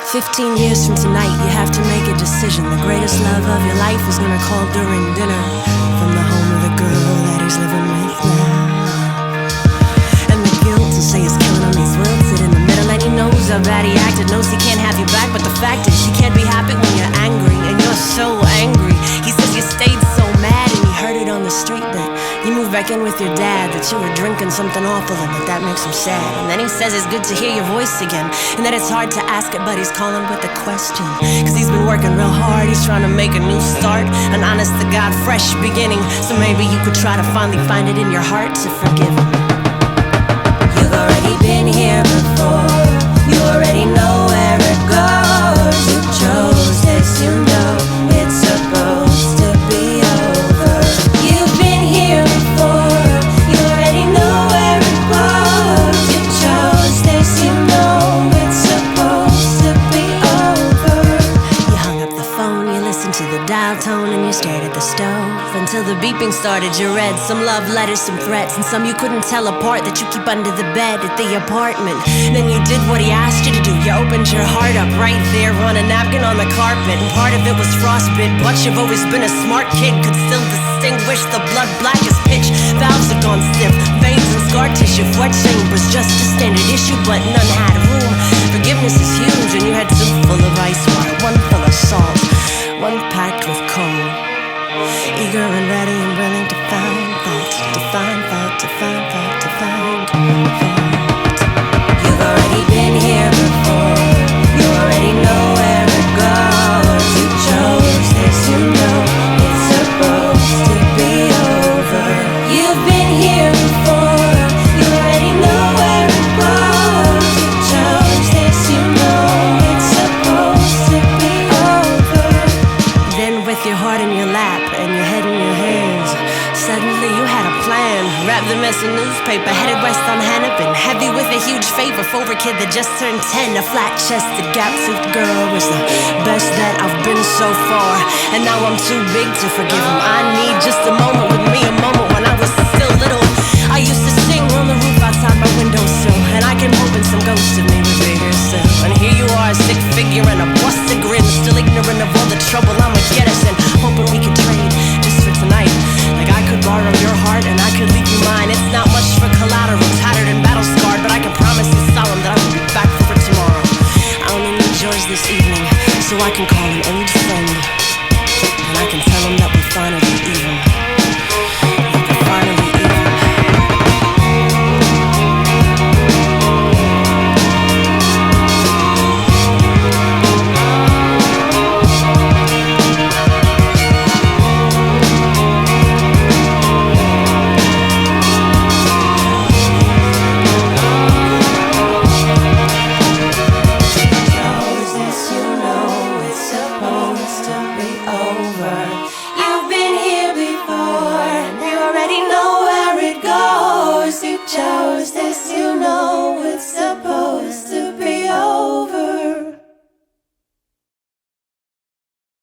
15 years from tonight, you have to make a decision. The greatest love of your life is gonna call during dinner from the home of the girl that he's living with now. And the guilt to say he's killing him, he's wilted in the middle, and he knows how bad he acted, knows he can't have you back, but the fact is he can't be happy when you're angry, and you're so angry. He says you stayed so mad and you heard it on the street that you moved back in with your dad, that you were drinking something awful and that makes him sad. And then he says it's good to hear your voice again, and that it's hard to ask it, but he's calling with a question. Cause he's been working real hard, he's trying to make a new start, an honest to God, fresh beginning. So maybe you could try to finally find it in your heart to forgive him. You've already been here before, you already know where it goes. You chose this, you know it's supposed to be over. You've been here before, you already know where it goes. You chose this, you know it's supposed to be over. You hung up the phone, you listened to the dial tone, and you stared at the stove until the beeping started. You read some love letters, some threats, and some you couldn't tell apart that you keep under the bed at the apartment. Then you did what he asked you to do. You opened your heart up right there on a napkin on the carpet, and part of it was frostbit, but you've always been a smart kid, could still distinguish the blood black as pitch. Valves had gone stiff, veins and scar tissue, wet chambers, just a standard issue, but none had room. Forgiveness is huge, and you had two full of ice water, one full of salt, one packed with cold. Eager and ready and willing to find fault, to find fault, to find fault, to find fault. You've already been here before, you already know where it goes. You chose this, you know it's supposed to be over. You've been here before, you already know where it goes. You chose this, you know it's supposed to be over. Then with your heart in your lap and your head in your hands, suddenly you had a plan. Wrapped the mess in newspaper, headed west on Hennepin, heavy with a huge favor for a kid that just turned 10. A flat-chested, gap-toothed girl was the best that I've been so far, and now I'm too big to forgive him. I need just a moment with me, a moment when I was still little. I used to sing on the roof outside my windowsill, and I came hoping some ghost of me would be here still. And here you are, a sick figure and a busted grin, still ignorant of all the trouble I'ma get us in, hoping we could trade just for tonight. Like I could borrow your heart and I could leave you mine. It's not much for collateral, tattered and battle scarred, but I can promise you solemn that I will be back for it tomorrow. I only need yours this evening, so I can call an old friend, and I can tell him that we're finally even. That we're finally even. Chose